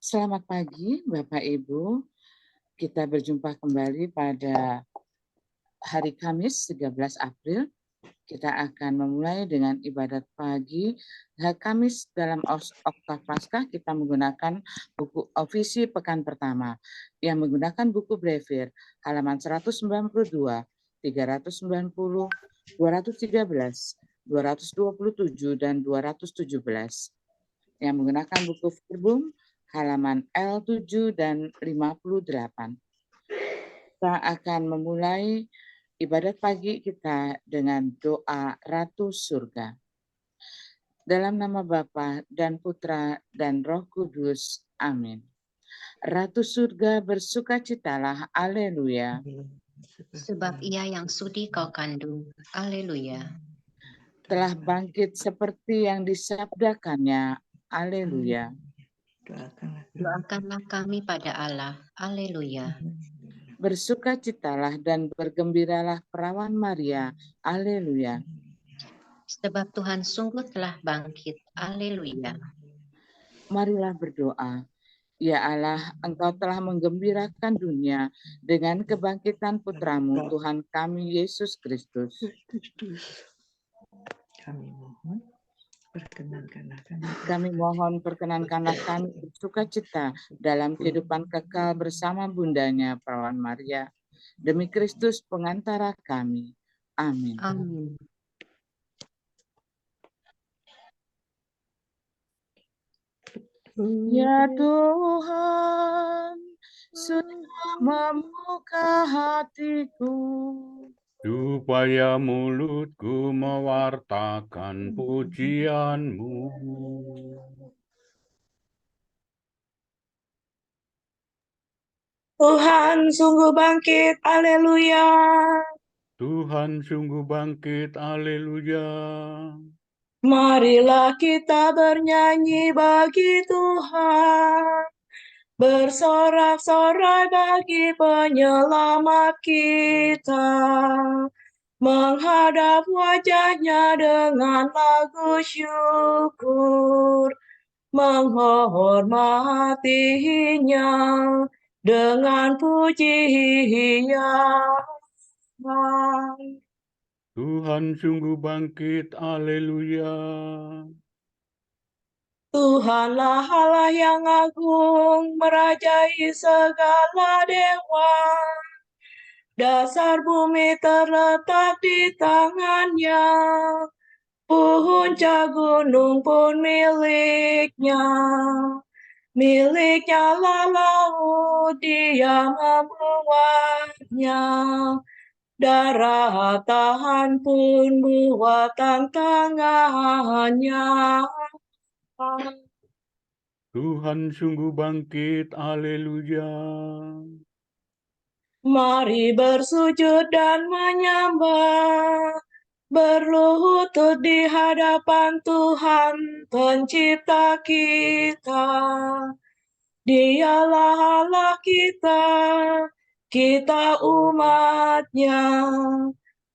Selamat pagi, Bapak Ibu. Kita berjumpa kembali pada hari Kamis 13 April. Kita akan memulai dengan ibadat pagi. Hari Kamis dalam Oktav Paskah kita menggunakan buku Ofisi Pekan Pertama yang menggunakan buku Brevir halaman 192, 390, 213, 227, dan 217. Yang menggunakan buku Verbum halaman L7 dan 58. Kita akan memulai ibadat pagi kita dengan doa Ratu Surga. Dalam nama Bapa dan Putra dan Roh Kudus. Amin. Ratu Surga bersukacitalah, haleluya. Sebab ia yang sudi kau kandung, haleluya. Telah bangkit seperti yang disabdakannya, haleluya. Doakanlah kami pada Allah, haleluya. Bersukacitalah dan bergembiralah perawan Maria, haleluya. Sebab Tuhan sungguh telah bangkit, haleluya. Marilah berdoa. Ya Allah, Engkau telah menggembirakan dunia dengan kebangkitan Putramu, Tuhan kami Yesus Kristus. Kami mohon perkenankanlah kami bersukacita dalam kehidupan kekal bersama bundanya perawan Maria. Demi Kristus pengantara kami. Amin. Amin. Ya Tuhan, sudah membuka hatiku, supaya mulutku mewartakan pujian-Mu. Tuhan sungguh bangkit, haleluya. Tuhan sungguh bangkit, haleluya. Marilah kita bernyanyi bagi Tuhan, bersorak-sorai bagi penyelamat kita, menghadap wajahnya dengan lagu syukur, menghormatinya dengan pujian. Tuhan sungguh bangkit, haleluya. Tuhanlah Allah yang agung, merajai segala dewa. Dasar bumi terletak di tangannya, puncak gunung pun miliknya. Miliknya lah laut, dia membuatnya. Daratan pun buatan tangannya. Tuhan sungguh bangkit, haleluya. Mari bersujud dan menyembah, berlutut di hadapan Tuhan pencipta kita. Dialah Allah kita umatnya.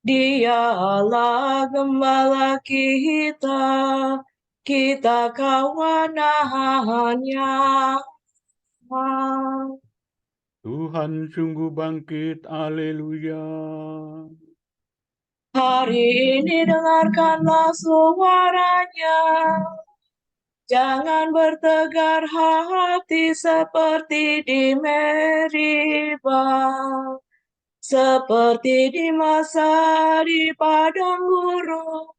Dialah gembala kita kawanannya. Tuhan sungguh bangkit, haleluya. Hari ini dengarkanlah suaranya. Jangan bertegar hati seperti di Meribah, seperti di masa di padang gurun,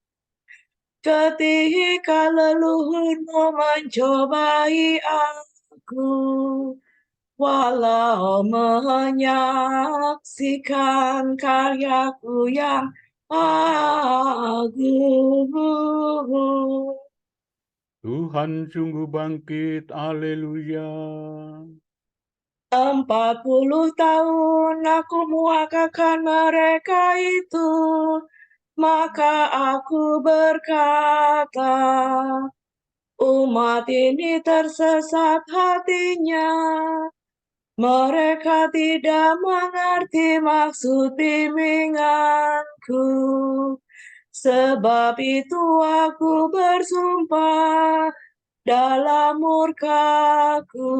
ketika leluhurmu mencobai aku, walau menyaksikan karyaku yang agung. Tuhan sungguh bangkit, haleluya. 40 tahun aku muakakan mereka itu, maka aku berkata, umat ini tersesat hatinya. Mereka tidak mengerti maksud bimbinganku. Sebab itu aku bersumpah dalam murka-Ku.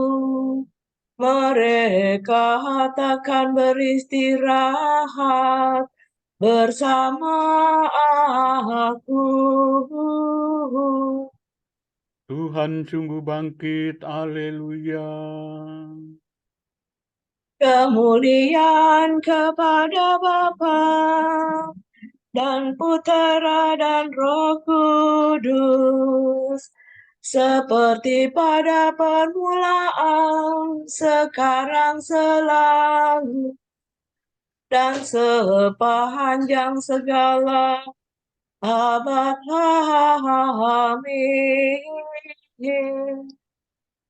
Mereka takkan beristirahat bersama Aku. Tuhan sungguh bangkit, haleluya. Kemuliaan kepada Bapa dan Putera dan Roh Kudus, seperti pada permulaan, sekarang, selalu, dan sepanjang segala abad. Amin.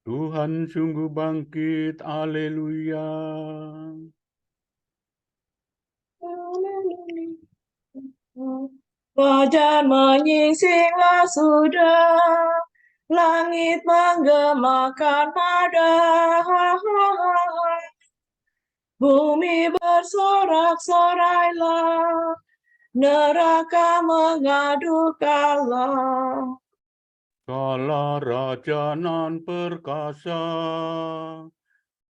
Tuhan sungguh bangkit, haleluya. Fajar menyingsinglah sudah, langit menggemakan madah, bumi bersorak-sorailah, neraka mengadu kalah. Kala raja nan perkasa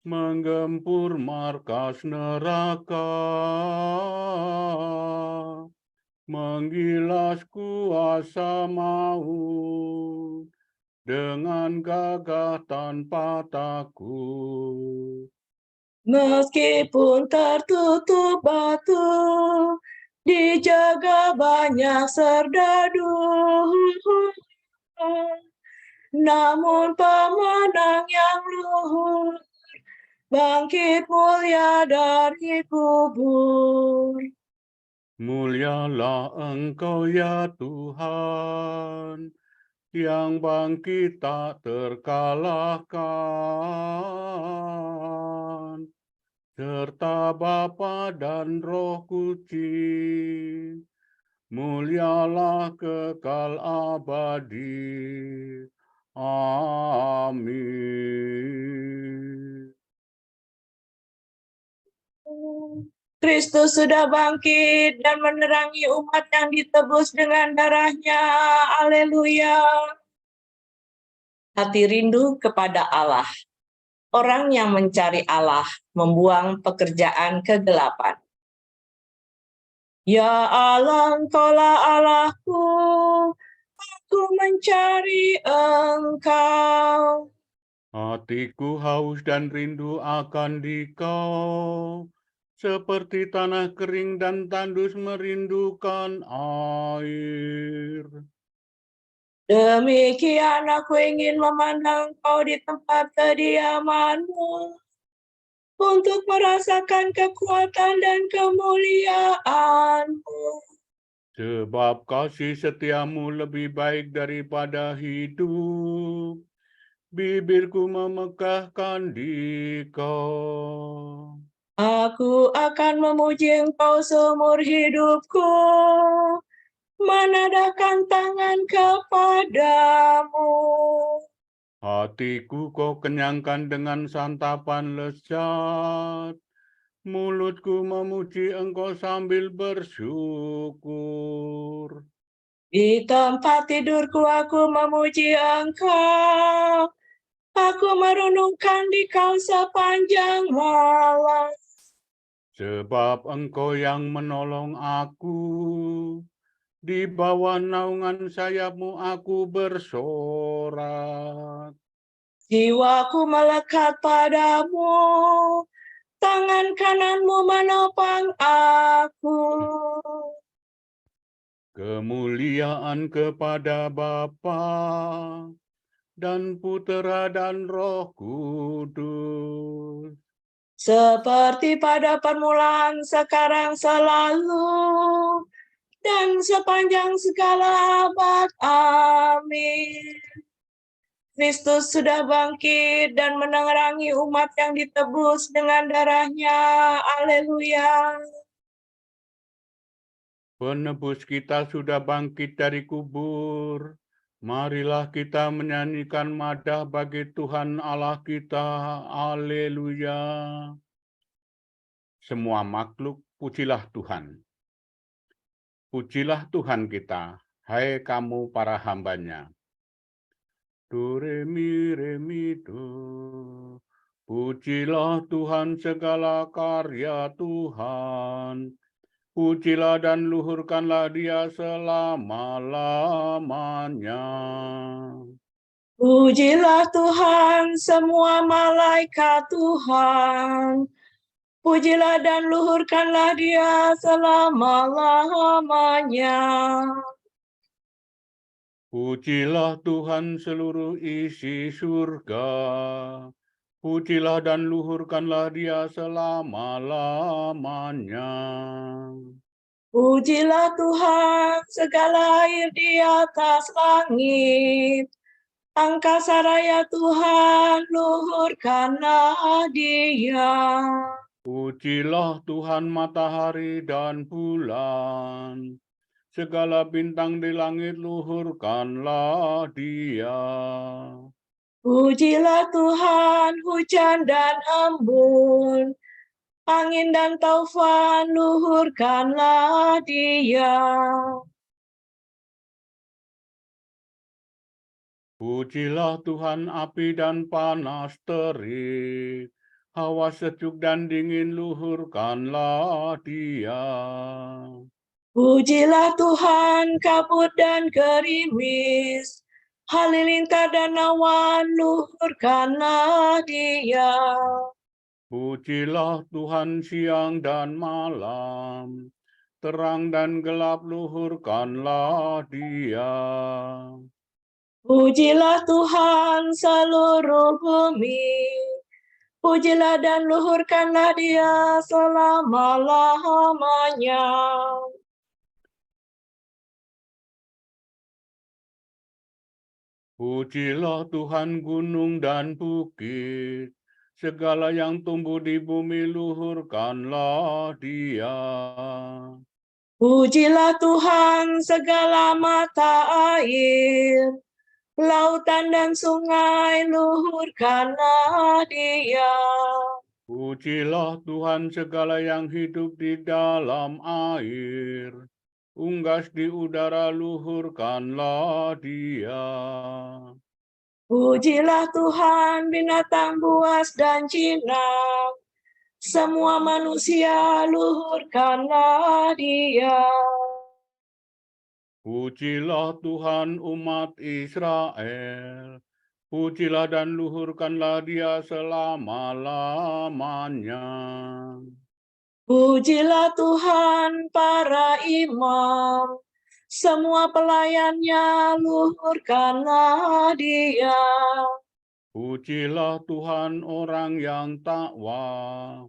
menggempur markas neraka, menggilas kuasa maut dengan gagah tanpa takut. Meskipun tertutup batu, dijaga banyak serdadu, namun pemenang yang luhur bangkit mulia dari kubur. Mulialah Engkau ya Tuhan, yang bangkit tak terkalahkan, serta Bapa dan Roh Kudus, mulialah kekal abadi. Amin. Kristus sudah bangkit dan menerangi umat yang ditebus dengan darah-Nya. Haleluya. Hati rindu kepada Allah. Orang yang mencari Allah membuang pekerjaan kegelapan. Ya Allah, Engkaulah Allahku, aku mencari Engkau. Hatiku haus dan rindu akan Dikau, seperti tanah kering dan tandus merindukan air. Demikian aku ingin memandang Engkau di tempat kediaman-Mu, untuk merasakan kekuatan dan kemuliaan-Mu. Sebab kasih setiamu lebih baik daripada hidup, bibirku memegahkan Dikau. Aku akan memuji Engkau seumur hidupku, menadahkan tangan kepadamu. Hatiku kau kenyangkan dengan santapan lezat, mulutku memuji Engkau sambil bersyukur. Di tempat tidurku aku memuji Engkau, aku merenungkan Dikau sepanjang malam. Sebab Engkau yang menolong aku, di bawah naungan sayap-Mu aku bersorak. Jiwaku melekat padamu, tangan kanan-Mu menopang aku. Kemuliaan kepada Bapa dan Putera dan Roh Kudus, Seperti pada permulaan, sekarang, selalu, dan sepanjang segala abad. Amin. Kristus sudah bangkit dan menerangi umat yang ditebus dengan darah-Nya. Haleluya. Penebus kita sudah bangkit dari kubur. Marilah kita menyanyikan madah bagi Tuhan Allah kita. Haleluya. Semua makhluk, pujilah Tuhan. Pujilah Tuhan kita, hai kamu para hamba-Nya. Do, re, mi, do. Pujilah Tuhan segala karya Tuhan. Pujilah dan luhurkanlah Dia selama-lamanya. Pujilah Tuhan semua malaikat Tuhan. Pujilah dan luhurkanlah Dia selama-lamanya. Pujilah Tuhan seluruh isi surga. Pujilah dan luhurkanlah Dia selama-lamanya. Pujilah Tuhan segala air di atas langit. Angkasa raya Tuhan, luhurkanlah Dia. Pujilah Tuhan matahari dan bulan. Segala bintang di langit luhurkanlah Dia. Pujilah Tuhan hujan dan embun, angin dan taufan, luhurkanlah Dia. Pujilah Tuhan api dan panas terik, hawa sejuk dan dingin luhurkanlah Dia. Pujilah Tuhan kabut dan gerimis, halilintar dan awan, luhurkanlah Dia. Pujilah Tuhan siang dan malam, terang dan gelap luhurkanlah Dia. Pujilah Tuhan seluruh bumi, pujilah dan luhurkanlah Dia selama-lamanya. Pujilah Tuhan gunung dan bukit, segala yang tumbuh di bumi luhurkanlah Dia. Pujilah Tuhan segala mata air, lautan dan sungai, luhurkanlah Dia. Pujilah Tuhan segala yang hidup di dalam air, unggas di udara luhurkanlah Dia. Pujilah Tuhan binatang buas dan jinak, semua manusia luhurkanlah Dia. Pujilah Tuhan umat Israel, pujilah dan luhurkanlah Dia selama-lamanya. Pujilah Tuhan para imam, semua pelayannya luhurkanlah Dia. Pujilah Tuhan orang yang takwa,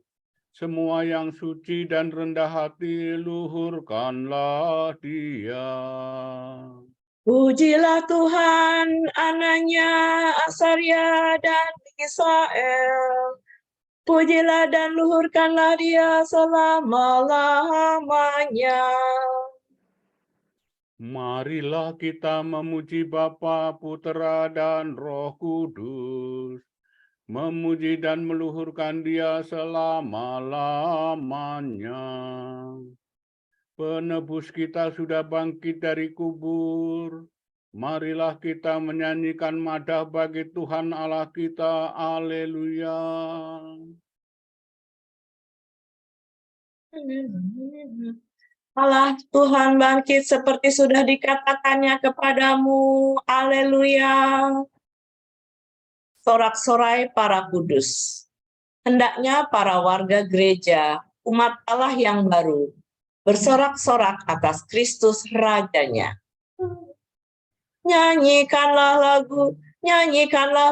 semua yang suci dan rendah hati luhurkanlah Dia. Pujilah Tuhan anaknya Asaria dan Israel. Pujilah dan luhurkanlah Dia selama-lamanya. Marilah kita memuji Bapa, Putera, dan Roh Kudus, memuji dan meluhurkan Dia selama-lamanya. Penebus kita sudah bangkit dari kubur. Marilah kita menyanyikan madah bagi Tuhan Allah kita. Haleluya. Allah Tuhan bangkit seperti sudah dikatakannya kepadamu. Haleluya. Sorak-sorai para kudus. Hendaknya para warga gereja, umat Allah yang baru, bersorak-sorak atas Kristus Rajanya. Nyanyikanlah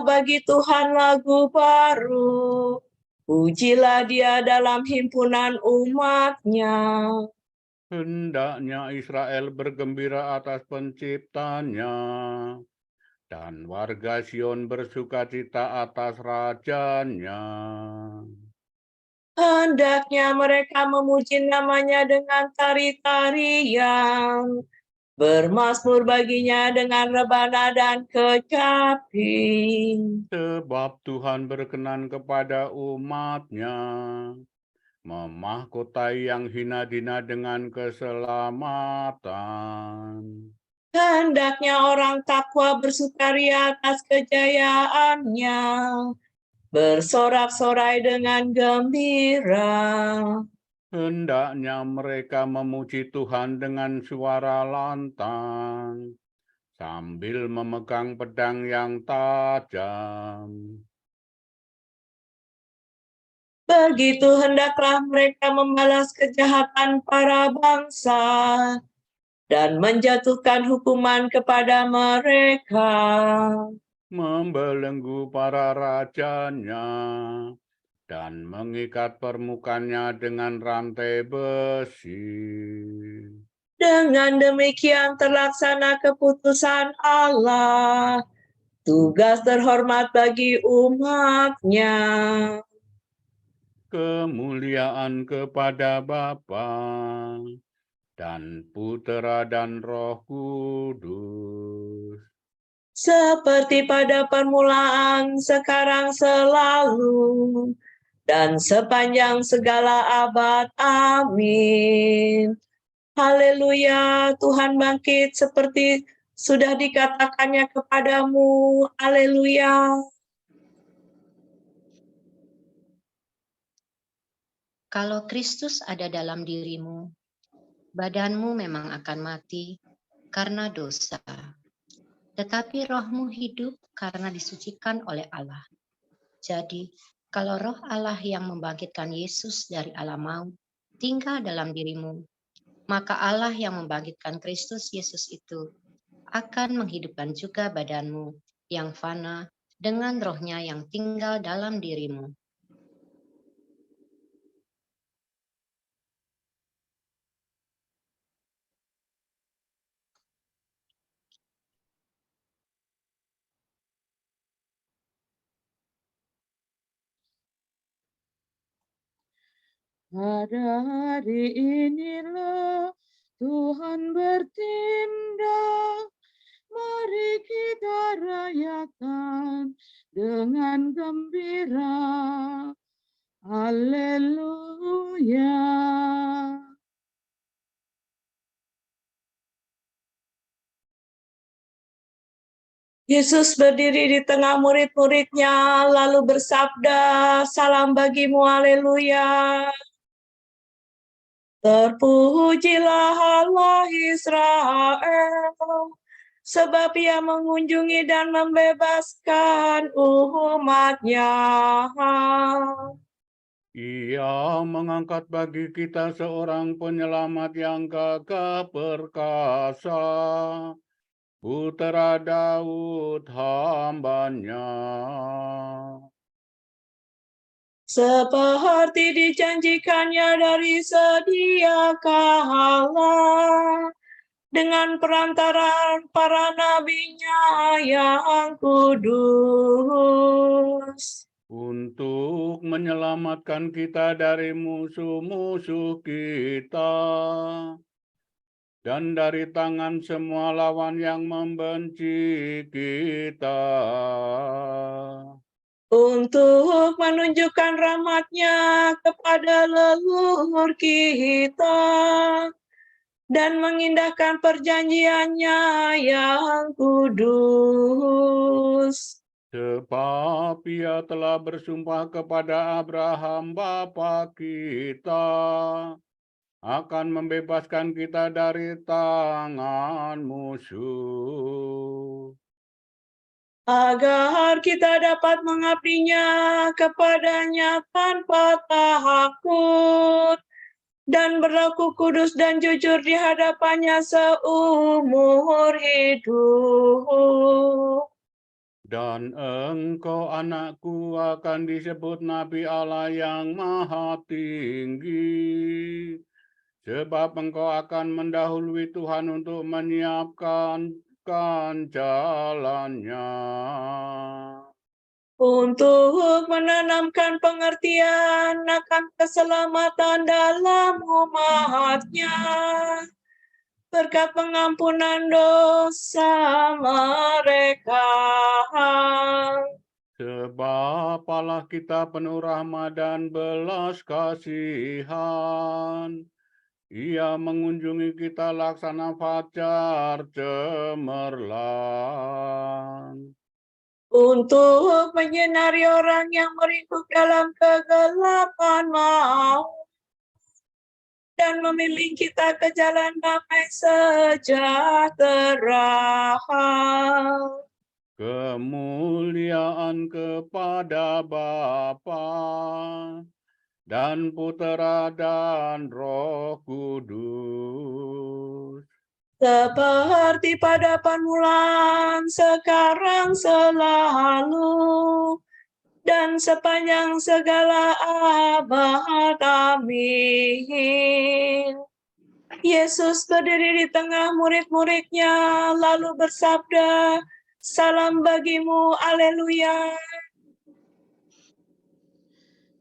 bagi Tuhan lagu baru. Pujilah Dia dalam himpunan umat-Nya. Hendaknya Israel bergembira atas penciptanya, dan warga Sion bersukacita atas rajanya. Hendaknya mereka memuji namanya dengan tari-tarian, bermazmur baginya dengan rebana dan kecapi. Sebab Tuhan berkenan kepada umat-Nya, memahkotai yang hina dina dengan keselamatan. Hendaknya orang takwa bersukaria atas kejayaannya, bersorak-sorai dengan gembira. Hendaknya mereka memuji Tuhan dengan suara lantang, sambil memegang pedang yang tajam. Begitu hendaklah mereka membalas kejahatan para bangsa dan menjatuhkan hukuman kepada mereka. Membelenggu para rajanya dan mengikat permukaannya dengan rantai besi. Dengan demikian terlaksana keputusan Allah, tugas terhormat bagi umat-Nya. Kemuliaan kepada Bapa dan Putera dan Roh Kudus. Seperti pada permulaan, sekarang, selalu, dan sepanjang segala abad. Amin. Haleluya, Tuhan bangkit seperti sudah dikatakannya kepadamu. Haleluya. Kalau Kristus ada dalam dirimu, badanmu memang akan mati karena dosa. Tetapi rohmu hidup karena disucikan oleh Allah. Jadi, kalau roh Allah yang membangkitkan Yesus dari alam maut tinggal dalam dirimu, maka Allah yang membangkitkan Kristus Yesus itu akan menghidupkan juga badanmu yang fana dengan rohnya yang tinggal dalam dirimu. Pada hari inilah Tuhan bertindak, mari kita rayakan dengan gembira. Haleluya. Yesus berdiri di tengah murid-muridnya, lalu bersabda, "Salam bagimu, haleluya. Terpujilah Allah Israel, sebab Ia mengunjungi dan membebaskan umat-Nya. Ia mengangkat bagi kita seorang penyelamat yang gagah perkasa, Putera Daud hamba-Nya. Seperti dijanjikannya dari sedia kala, dengan perantaraan para nabi-Nya yang kudus. Untuk menyelamatkan kita dari musuh-musuh kita, dan dari tangan semua lawan yang membenci kita. Untuk menunjukkan rahmat-Nya kepada leluhur kita, dan mengindahkan perjanjian-Nya yang kudus. Sebab Ia telah bersumpah kepada Abraham bapa kita, akan membebaskan kita dari tangan musuh, agar kita dapat mengabdinya kepadanya tanpa takut, dan berlaku kudus dan jujur di hadapannya seumur hidup. dan engkau anakku akan disebut Nabi Allah yang Maha Tinggi, sebab engkau akan mendahului Tuhan untuk menyiapkan jalannya. Untuk menanamkan pengertian akan keselamatan dalam umat-Nya, berkat pengampunan dosa mereka. Sebab Allah kita penuh rahmat dan belas kasihan, Ia mengunjungi kita laksana fajar cemerlang. Untuk menyinari orang yang meringkuk dalam kegelapan maut dan membimbing kita ke jalan damai sejahtera. Kemuliaan kepada Bapa dan Putera dan Roh Kudus. Seperti pada permulaan, sekarang, selalu, dan sepanjang segala abad. Amin. Yesus berdiri di tengah murid-muridnya, lalu bersabda, "Salam bagimu, Haleluya."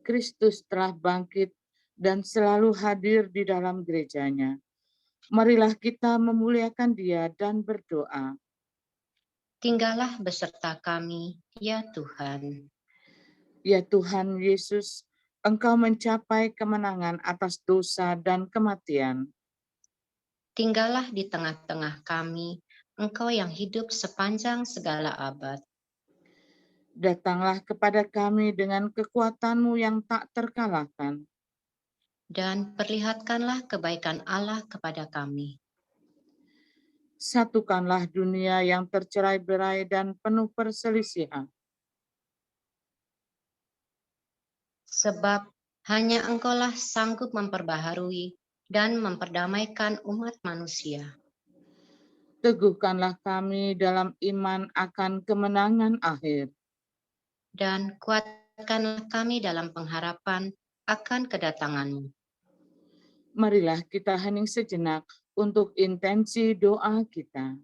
Kristus telah bangkit dan selalu hadir di dalam gerejanya. Marilah kita memuliakan Dia dan berdoa. Tinggallah beserta kami, ya Tuhan. Ya Tuhan Yesus, Engkau mencapai kemenangan atas dosa dan kematian. Tinggallah di tengah-tengah kami, Engkau yang hidup sepanjang segala abad. Datanglah kepada kami dengan kekuatan-Mu yang tak terkalahkan. Dan perlihatkanlah kebaikan Allah kepada kami. Satukanlah dunia yang tercerai-berai dan penuh perselisihan. Sebab hanya Engkaulah sanggup memperbaharui dan memperdamaikan umat manusia. Teguhkanlah kami dalam iman akan kemenangan akhir. Dan kuatkanlah kami dalam pengharapan akan kedatangan-Mu. Marilah kita hening sejenak untuk intensi doa kita.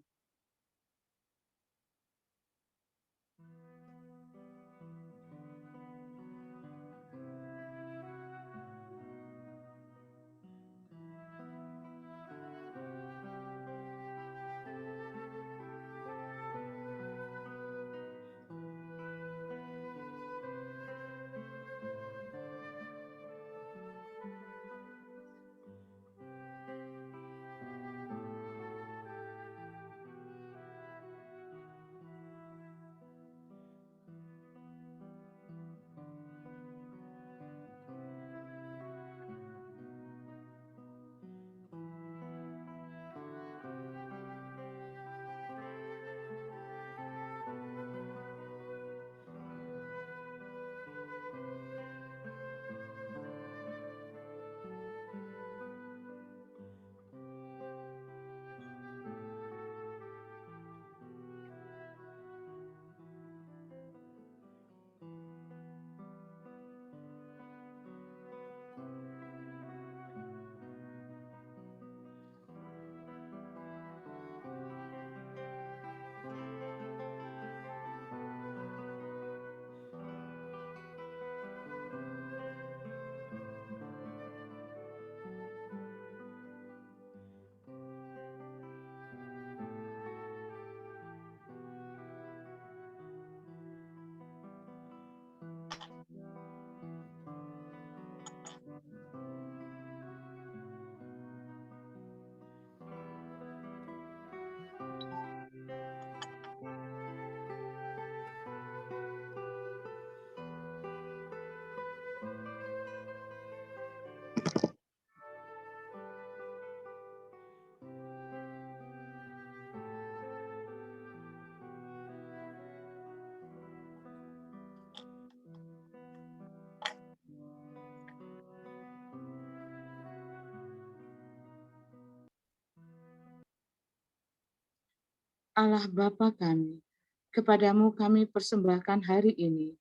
Allah Bapa kami, kepadamu kami persembahkan hari ini.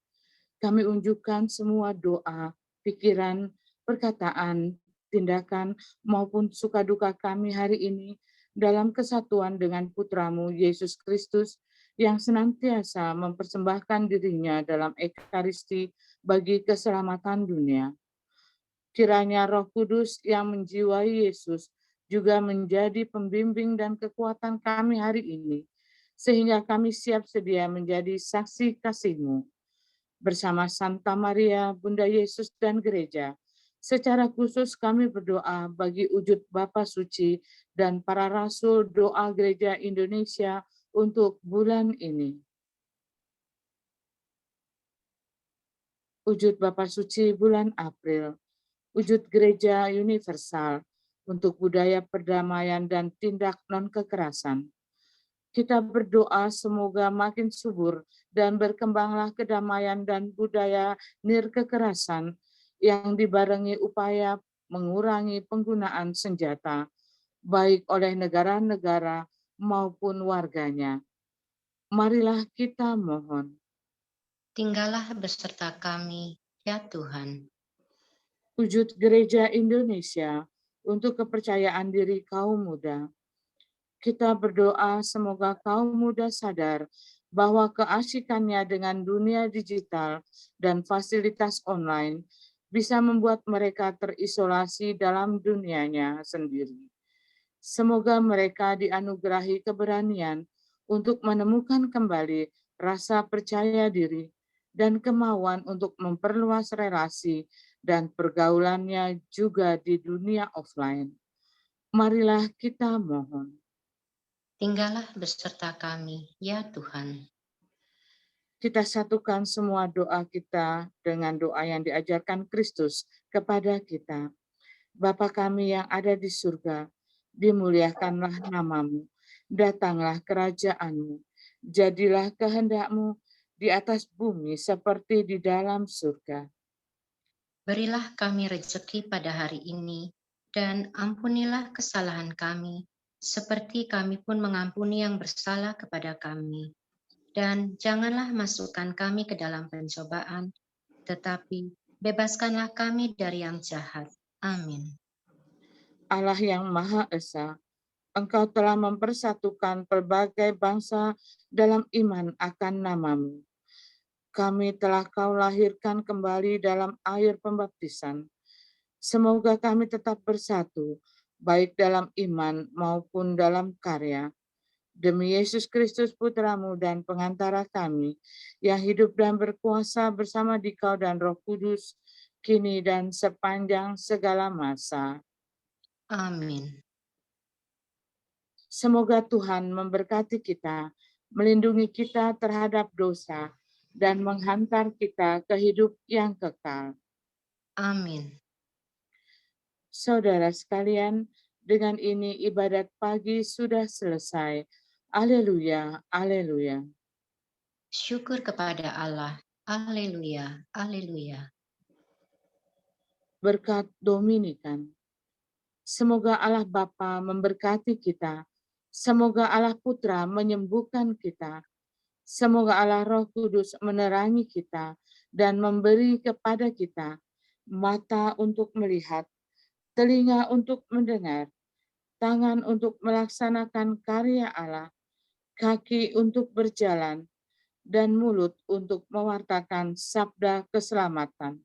Kami unjukkan semua doa, pikiran, perkataan, tindakan, maupun suka duka kami hari ini dalam kesatuan dengan Putramu Yesus Kristus yang senantiasa mempersembahkan dirinya dalam Ekaristi bagi keselamatan dunia. Kiranya Roh Kudus yang menjiwai Yesus juga menjadi pembimbing dan kekuatan kami hari ini, sehingga kami siap sedia menjadi saksi kasih-Mu. Bersama Santa Maria, Bunda Yesus dan Gereja, Secara khusus kami berdoa bagi wujud Bapa Suci dan para rasul doa Gereja Indonesia untuk bulan ini. Wujud Bapa Suci bulan April, wujud Gereja Universal untuk budaya perdamaian dan tindak non-kekerasan. Kita berdoa semoga makin subur dan berkembanglah kedamaian dan budaya nirkekerasan yang dibarengi upaya mengurangi penggunaan senjata, baik oleh negara-negara maupun warganya. Marilah kita mohon. Tinggallah beserta kami, ya Tuhan. Wujud Gereja Indonesia untuk kepercayaan diri kaum muda. Kita berdoa semoga kaum muda sadar bahwa keasikannya dengan dunia digital dan fasilitas online bisa membuat mereka terisolasi dalam dunianya sendiri. Semoga mereka dianugerahi keberanian untuk menemukan kembali rasa percaya diri dan kemauan untuk memperluas relasi dan pergaulannya juga di dunia offline. Marilah kita mohon. Tinggallah beserta kami, ya Tuhan. Kita satukan semua doa kita dengan doa yang diajarkan Kristus kepada kita. Bapa kami yang ada di surga, dimuliakanlah namamu, datanglah kerajaanmu, jadilah kehendak-mu di atas bumi seperti di dalam surga. Berilah kami rezeki pada hari ini, dan ampunilah kesalahan kami, seperti kami pun mengampuni yang bersalah kepada kami. Dan janganlah masukkan kami ke dalam pencobaan, tetapi bebaskanlah kami dari yang jahat. Amin. Allah yang Maha Esa, Engkau telah mempersatukan pelbagai bangsa dalam iman akan namamu. Kami telah Kau lahirkan kembali dalam air pembaptisan. Semoga kami tetap bersatu, baik dalam iman maupun dalam karya. Demi Yesus Kristus Putramu dan pengantara kami, yang hidup dan berkuasa bersama Dikau dan Roh Kudus, kini dan sepanjang segala masa. Amin. Semoga Tuhan memberkati kita, melindungi kita terhadap dosa, dan menghantar kita ke hidup yang kekal. Amin. Saudara sekalian, dengan ini ibadat pagi sudah selesai. Haleluya, haleluya. Syukur kepada Allah. Haleluya, haleluya. Berkat Dominikan. Semoga Allah Bapa memberkati kita. Semoga Allah Putra menyembuhkan kita. Semoga Allah Roh Kudus menerangi kita dan memberi kepada kita mata untuk melihat, telinga untuk mendengar, tangan untuk melaksanakan karya Allah, kaki untuk berjalan, dan mulut untuk mewartakan sabda keselamatan.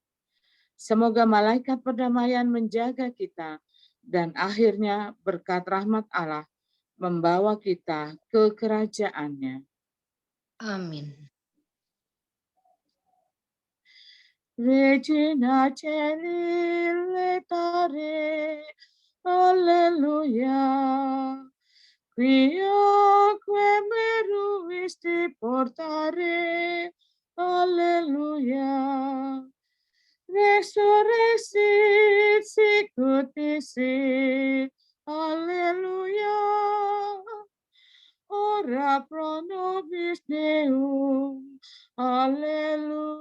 Semoga malaikat perdamaian menjaga kita, dan akhirnya berkat rahmat Allah membawa kita ke kerajaannya. Amin. Regina Celi letare, alleluia. Quioque meruisti portare, alleluia. Resurrexit sicut dixit, alleluia. Ora pro nobis Deum, alleluia.